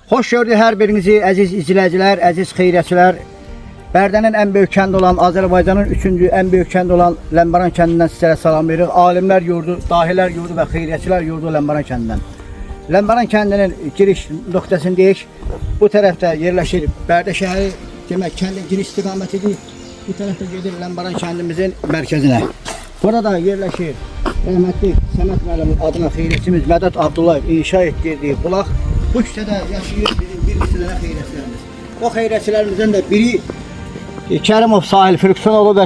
Hoş gördük hər birinizi əziz izləyicilər, əziz xeyriyyətçilər. Bərdənin ən böyük kəndi olan, Azərbaycanın 3-cü ən böyük kəndi olan Ləmbaran kəndindən sizlərə salam veririk. Alimlər yurdu, dahilər yurdu və xeyriyyətçilər yurdu Ləmbaran kəndindən. Ləmbaran kəndinin giriş nöqtəsindəyik. Bu tərəfdə yerləşir Bərdə şəhəri, demək kəndin giriş istiqamətidir. Bu tərəfdə gedir Ləmbaran kəndimizin mərkəzinə. Burada da yerləşir rəhmətli Səməd müəllimin adına xeyriyyətçimiz Mədəd Abdullayev inşa etdirdiyi bulaq. Bu küçədə yaşayır bizim bir neçə xeyriyyətçilərimiz. O xeyriyyətçilərimizdən də biri Kərimov Sahil Firqsunoğlu və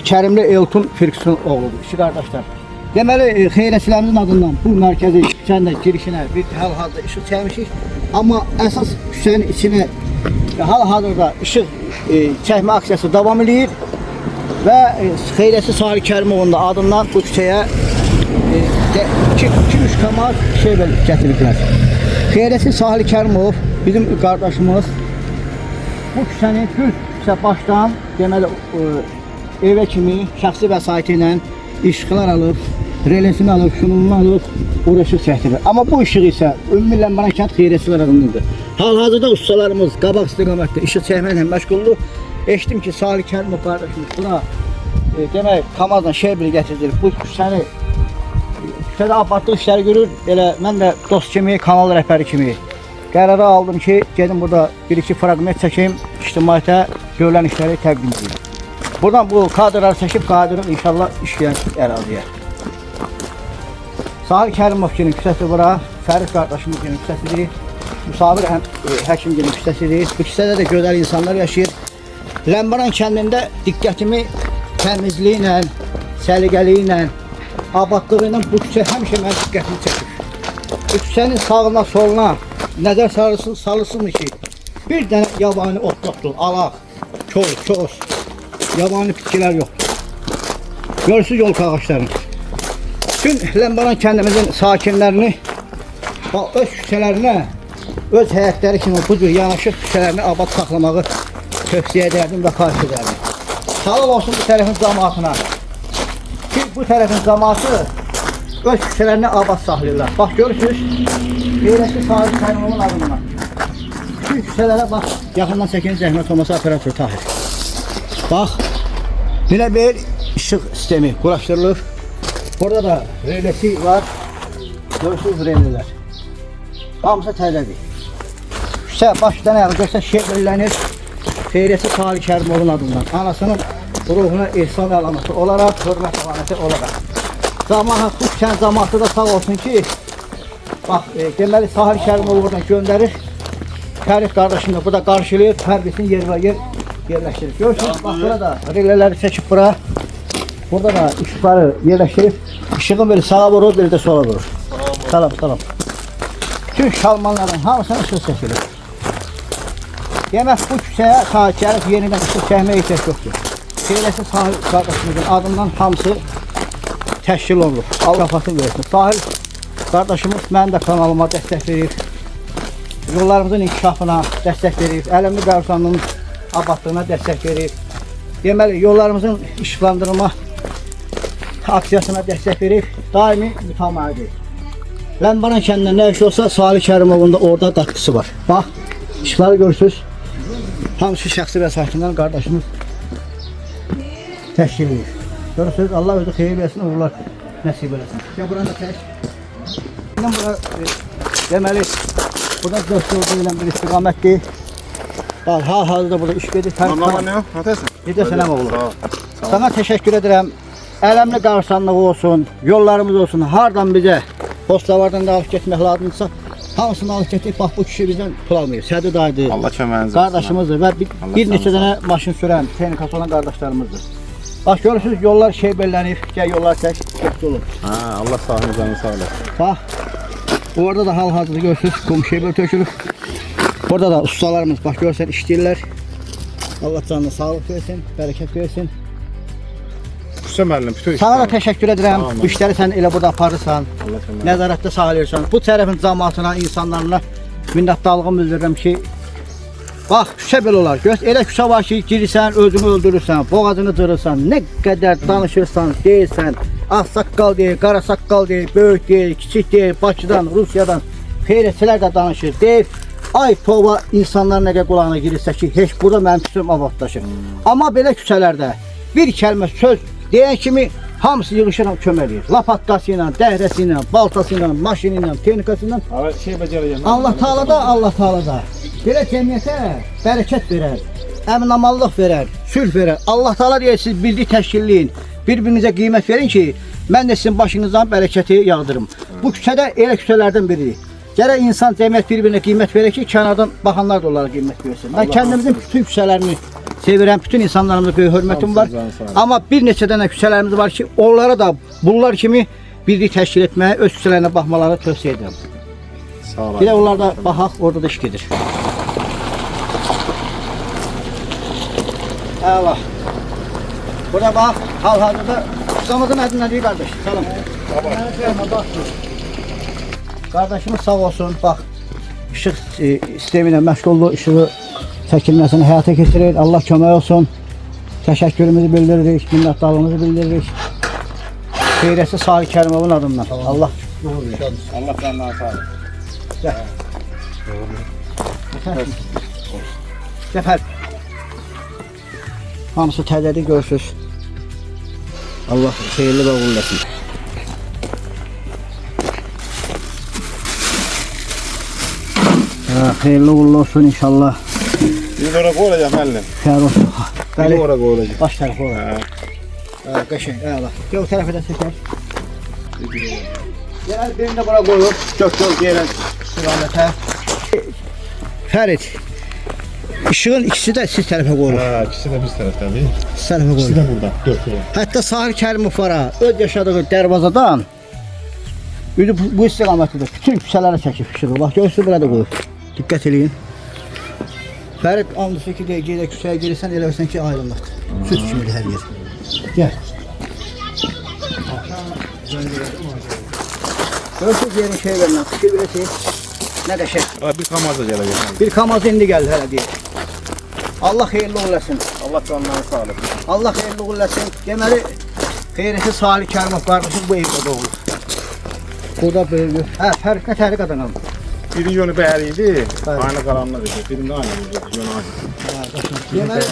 Kərimli Eltun Firqsunoğludur, iki qardaşlar. Deməli, xeyriyyətçilərimizin adından bu mərkəzi küçənin girişinə bir hal-hazırda işıq çəkmişik. Amma əsas küçənin içinə hal-hazırda işıq çəkmə aksiyası davam edir. Və xeyriyyətçi Sahil Kərimovun da adından bu küçəyə 2-3 kamaz şey gətiriblər. Xeyriyyətçi Sahil Kərimov bizim qardaşımız bu küçəni düz küçə başdan deməli evə kimi şəxsi vəsaiti ilə işıqlar alıb, relesini alıb, şunununu alıb, uğraşıq çəkdirir. Amma bu işıq isə ümumi Ləmbaran kənd xeyriyyətçilər adındadır. Hal-hazırda ustalarımız qabaq istiqamətdə işıq çəkməklə məşğuldur. Eşitdim ki, Sahil Kərimov qardaşımız buna demək kamazla şey bir gətirdir. Bu küçəni küçədə abadlıq işləri görür. Elə mən də dost kimi, kanal rəhbəri kimi qərara aldım ki, gedim burada bir-iki fraqment çəkim, ictimaiyyətə görülən işləri təqdim edeyim. Buradan bu kadrları çəkib qadirıq inşallah işləyən əraziyə. Sahil Kərimovgilin küçəsi bura, Fərid qardaşımızın küçəsidir. Müsabir həkimgilin küçəsidir. Bu küçədə də gözəl insanlar yaşayır. Ləmbaran kəndində diqqətimi təmizliyi ilə, səliqəliyi ilə, abadlığı ilə bu küçə həmişə mənim diqqətimi çəkir. Bu küçənin sağına, soluna nəzər salırsın ki, bir dənə yabani ot yoxdur, alaq, kol, yabani bitkilər yoxdur. Görürsünüz yol ağaçlarını. Bütün Ləmbaran kəndimizin sakinlərini öz küçələrinə, öz həyətləri kimi bu cür yanaşıq küçələrini abad saxlamağı tövsiyə edərdim və xahiş edərdim. Sağ olsun bu tərəfin cəmaatına. Ki bu tərəfin cəmaatı öz küçələrini abad saxlayırlar. Bax görürsünüz, xeyriyyətçi Sahil Kərimovun adından. Bütün küçələrə bax, yaxından çəkin zəhmət olmasa operator Tahir. Bax, belə bir işıq sistemi quraşdırılır. Burada da relesi var. Görürsünüz relelər. Hamısı təzədir. Küçə başdan ayağa görsə şeirlənir. Xeyriyyətçi Sahil Kərimovun adından. Anasının ruhuna ehsan əlaməti olaraq, hörmət əlaməti olaraq. Cəmaat, bu kənd cəmaatı da sağ olsun ki, bax, deməli Sahil Kərimovu buradan göndərir. Fərid qardaşım da burada qarşılayır, hər birisini yer yerləşdirir. Görürsünüz, bax burada releləri çəkib bura. Burada da işıqları yerləşdirib. İşığın biri sağa vurur, biri də sola vurur. Salam. Bütün şalmanların hamısına işıq çəkilir. Demək, bu küçəyə sahib gəlib yenidən işıq çəkməyə ehtiyac yoxdur. Xeyriyyətçi Sahil qardaşımızın adından hamısı təşkil olunur. Allah rəfatını versin. Sahil qardaşımız mənim də kanalıma dəstək verir. Yollarımızın inkişafına dəstək verir. Ələmli Qəbirstanlığının abadlığına dəstək verir. Deməli, yollarımızın işıqlandırılma aksiyasına dəstək verir. Daimi mütəmadidir. Ləmbaran kəndindən nə iş olsa Sahil Kərimovun da orada qatqısı var. Bax, işıqları görürsünüz. Hamısı şəxsi vəsaitindən qardaşımız təşkil edir. Görürsünüz, Allah özü xeyir versin, uğurlar nəsib eləsin. Ya buranı da tək. Bura, deməli, burada göstərildiyi ilə bir istiqamətdir. Hal-hazırda burada iş gedir. Necə sənəm olur? Sana təşəkkür edirəm. Ələmli Qəbirstanlığı olsun, yollarımız olsun, hardan bizə postalardan da alıb getmək lazımdırsa, hamısını alıb getirib, bax bu kişi bizdən pul almıyor. Sədi dayıdır, qardaşımızdır və bir neçə dənə maşın sürən, texnikası olan qardaşlarımızdır. Bax görürsünüz, yollar şeybellənib, gəl yollar tək, köptü olur. Allah sağlığınızı sağ olasın. Bax, orada da hal-hazırda görürsünüz, kum şeybel tökülür. Burada da ustalarımız, bax görürsən, işləyirlər. Allah canına sağlıq versin, bərəkət versin. Küçə müəllim, bütün Sana da təşəkkür edirəm, bu işləri sən elə burada aparırsan, nəzarətdə sağlayırsan. Bu tərəfin cəmaatına, insanlarına minnətdarlığımı bildirirəm ki, bax, küçə belə olar. Elə küçə var ki, girirsən, özünü öldürürsən, boğazını cırırsan, nə qədər danışırsan, deyirsən, ağ saqqal deyil, qara saqqal deyil, böyük deyil, kiçik deyil, Bakıdan, Rusiyadan xeyriyyətçilər də danışır. Deyir, Ay tova insanlar nə qədər qulağına girirsə ki, heç burada mənim küçəm abadlaşır. Amma belə küçələrdə bir kəlmə söz deyən kimi hamısı yığışır, kömək edir. Lapatkası ilə, dəhrəsi ilə, baltası ilə, maşını ilə, texnikası ilə. Evet şey becereceğim. Allah Teala da belə cəmiyyətə bərəkət verər, əmin-amallıq verər, sülh verər. Allah Teala deyir, siz bildiyi təşkilləyin, bir-birinizə qiymət verin ki, mən də sizin başınızdan bərəkəti yağdırım. Bu küçədə elə küçələrdən biridir. Gərək insan cəmiyyət bir-birinə qiymət verir ki, kənardan baxanlar da onlara qiymət versin. Mən kəndimizin bütün küçələrini sevirəm, bütün insanlarımıza böyük hörmətim var. Amma bir neçə dənə küçələrimiz var ki, onlara da bunlar kimi birlik təşkil etməyə, öz küçələrinə baxmaları tövsiyə edirəm. Sağ olun. Bir də onlar da baxaq, orada da iş gedir. Əla. Burada bax, hal-hazırda Ramazan adına deyir qardaş. Salam. Qardaşımız sağ olsun, bax, işıq sistemi ilə məşğuldur, işığı çəkilməsini həyata keçirir. Allah kömək olsun. Təşəkkürümüzü bildiririk, minnətdarlığımızı bildiririk. Xeyrəsi Salih Kərimovun adından. Allah uğur versin. Allah senden sağ olun. Gəl. Hamısı tədədi görürsünüz. Allah xeyirli və uğurlu etsin. Xeyirli uğurlu olsun inşallah. Bir oraya koyacağım elim. Xeyir olsun. Bir oraya koyacağım. Baş tərəfi oraya. Qəşəng, əla. Gəl o tərəfə də çəkər. Gəl birini də bura qoyub, gök deyirəm istiqamətə. Fərid, işığın ikisi də siz tərəfə qoyulur. Ha, ikisi de biz taraftan değil. Siz tərəfə İkisi qoyulur. de burada. Dört yola. Hətta Sahil Kərimov var ha, öz yaşadığı dərvazadan bu istiqamətdə də bütün küçələrə çəkib işığı. Bax, görürsünüz, burada qoyub. Diqqət eləyin. Fərid anlısı ki, deyəcək, küçəyə gelirsən, elə bilsən ki, aydınlıqdır. Süt kimidir hər yer. Gəl. Görürsünüz yerin şey verməm, fikir biləsiniz. Nə qəşək. Bir kamazda gelecek. Bir kamaz indi gəldi hələ deyir. Allah xeyirli uğurlu etsin. Allah canlarını sağ olun. Allah xeyirli uğurlu etsin. Deməli, xeyrəsi Salih Kərimov qardaşımız bu evdə doğulur. Burada böyüyür. Hə, Fərid nə tərik adam aldı? Birinin yönü bəhriydi, Evet. aynı karanlık idi. Birinde aynı yönü aynı. Deməli,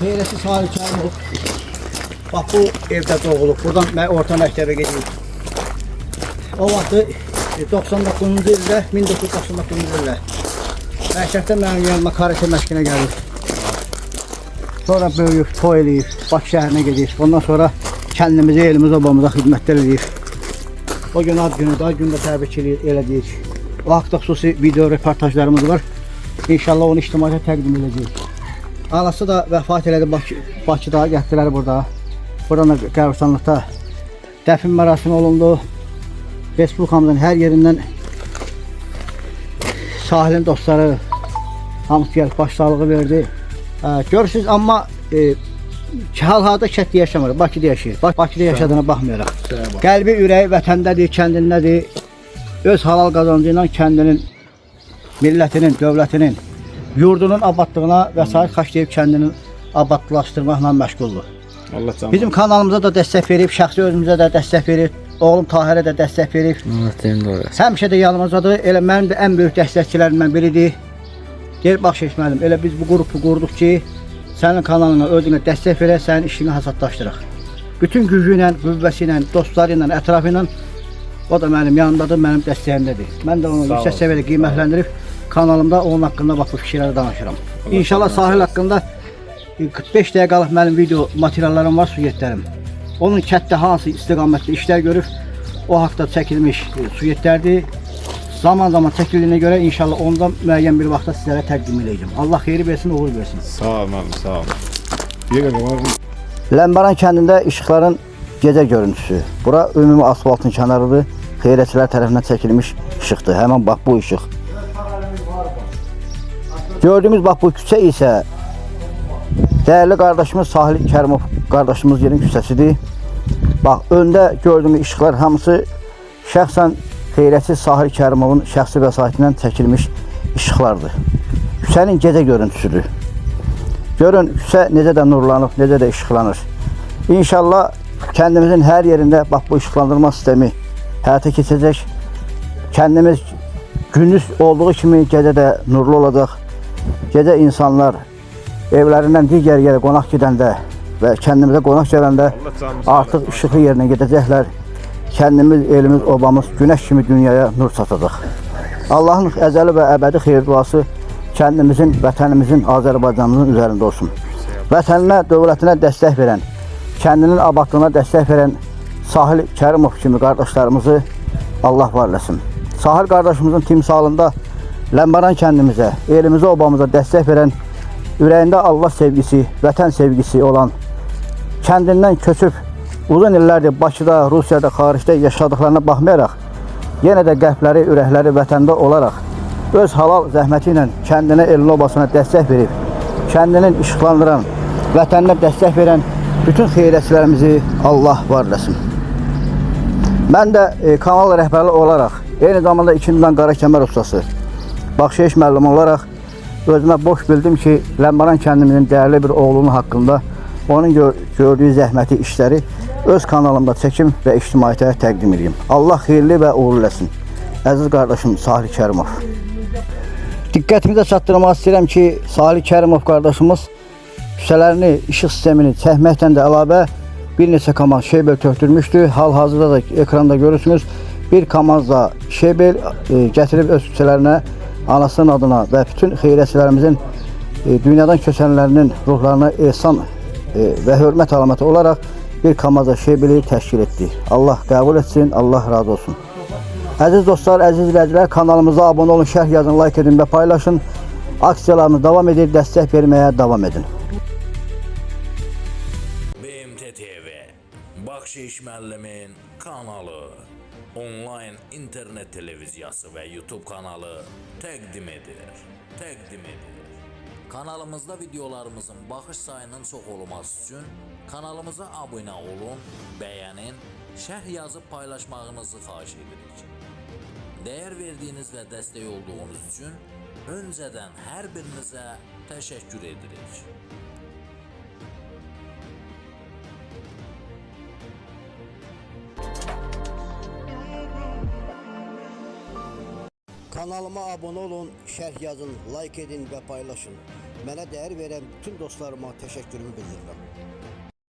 xeyrəsi Salih Kərimov bax bu evdə doğulub. Buradan orta məktəbə gedir. O vaxtı 99-cu ildə, 1999-cu ildə Məşhəddə mənim yanıma karate məşqinə gəlir. Sonra böyüyüb, toy eləyib, Bakı şəhərinə gedir. Ondan sonra kəndimizə, elimiz, obamıza xidmətlər eləyib. O gün ad günüdür, ad gündə təbrik elədik. O haqda xüsusi video reportajlarımız var. İnşallah onu ictimaiyyətə təqdim edəcəyik. Anası da vəfat elədi Bakıda, gətirdilər burada. Buradan da qəbirstanlıqda dəfn mərasimi olundu. Respublikamızın hər yerindən sahilin dostları hamısı gəlib başsağlığı verdi. Görürsünüz, amma hal-hazırda kənddə yaşamır, Bakıda yaşayır. Bakıda yaşadığına baxmayaraq. Qəlbi, ürəyi vətəndədir, kəndindədir. Öz halal qazancı ilə kəndinin, millətinin, dövlətinin, yurdunun abadlığına vəsait xərcləyib kəndini abadlaşdırmaqla məşğuldur. Allah canlarını. Bizim kanalımıza da dəstək verib, şəxsi özümüzə də dəstək verib, oğlum Tahirə də dəstək verib. Həmişə də yanımızdadır. Elə mənim də ən böyük dəstəkçilərimdən biridir. Deyir, bax Şeşməlim, elə biz bu qrupu qurduq ki, sənin kanalına, özünə dəstək verək, sənin işini hasadlaşdıraq. Bütün gücü ilə, qüvvəsi ilə, dostları ilə, ətrafı ilə o da mənim yanımdadır, mənim dəstəyimdədir. Mən də onu yüksək səviyyədə qiymətləndirib kanalımda onun haqqında bax bu fikirləri danışıram. İnşallah sahil haqqında 45 dəqiqəlik mənim video materiallarım var, sujetlərim. Onun kənddə hansı istiqamətdə işlər görüb, o haqda çəkilmiş sujetlərdir. Zaman çəkildiyinə görə inşallah ondan müəyyən bir vaxtda sizlərə təqdim edəcəm. Allah xeyri versin, uğur versin. Sağ olun, sağ olun. Ləmbaran kəndində işıqların gecə görüntüsü. Bura ümumi asfaltın kənarıdır. Xeyrətçilər tərəfindən çəkilmiş işıqdır. Həmin bax bu işıq. Gördüyümüz bax bu küçə isə dəyərli qardaşımız Salih Kərimov qardaşımız yerin küçəsidir. Bax, öndə gördüyümüz işıqlar hamısı şəxsən xeyrətçi Salih Kərimovun şəxsi vəsaitindən çəkilmiş işıqlardır. Küçənin gecə görüntüsüdür. Görün, küçə necə də nurlanıb, necə də işıqlanır. İnşallah kəndimizin hər yerində bax bu işıqlandırma sistemi həyata keçəcək. Kəndimiz gündüz olduğu kimi gecə də nurlu olacaq. Gecə insanlar evlərindən digər yerə qonaq gedəndə və kəndimizə qonaq gələndə artıq işıqlı yerinə gedəcəklər. Kəndimiz, elimiz, obamız günəş kimi dünyaya nur satacaq. Allahın əzəli və əbədi xeyir duası kəndimizin, vətənimizin, Azərbaycanımızın üzərində olsun. Vətəninə, dövlətinə dəstək verən, kəndinin abadlığına dəstək verən Sahil Kərimov kimi qardaşlarımızı Allah var eləsin. Sahil qardaşımızın timsalında Ləmbəran kəndimizə, elimizə, obamıza dəstək verən, ürəyində Allah sevgisi, vətən sevgisi olan, kəndindən köçüb uzun illərdir Bakıda, Rusiyada, xaricdə yaşadıklarına baxmayaraq, yenə də qəlbləri, ürəkləri vətəndə olaraq öz halal zəhməti ilə kəndinə, elinə, obasına dəstək verib, kəndinin işıqlandıran, vətəninə dəstək verən bütün xeyriyyətçilərimizi Allah var eləsin. Mən də kanal rəhbəri olaraq, eyni zamanda 2 dan qara kəmər ustası, baxşeyiş müəllimi olaraq özümə boş bildim ki, Ləmbəran kəndimizin dəyərli bir oğlunun haqqında onun gördüyü zəhməti, işləri öz kanalımda çəkim və ictimaiyyətə təqdim edeyim. Allah xeyirli və uğurlu eləsin. Əziz qardaşım Sahil Kərimov. Diqqətimizə çatdırmaq istəyirəm ki, Sahil Kərimov qardaşımız küçələrini, işıq sistemini çəkməkdən də əlavə bir neçə kamaz şeybel tökdürmüşdü. Hal-hazırda da ekranda görürsünüz. Bir kamaz da şeybel gətirib öz küçələrinə anasının adına və bütün xeyriyyətçilərimizin dünyadan köçənlərinin ruhlarına ehsan və hörmət əlaməti olaraq bir kamaza şeybeli təşkil etdi. Allah qəbul etsin, Allah razı olsun. Əziz dostlar, əziz izləyicilər, kanalımıza abunə olun, şərh yazın, like edin və paylaşın. Aksiyalarımız davam edir, dəstək verməyə davam edin. BMT TV, Baxşeyiş müəllimin kanalı, onlayn internet televiziyası və YouTube kanalı təqdim edir. Kanalımızda videolarımızın baxış sayının çox olması üçün kanalımıza abunə olun, bəyənin, şərh yazıb paylaşmağınızı xahiş edirik. Dəyər verdiyiniz və dəstək olduğunuz üçün öncədən hər birinizə təşəkkür edirik. Kanalıma abunə olun, şərh yazın, like edin və paylaşın. Mənə dəyər verən bütün dostlarıma təşəkkürümü bildirirəm.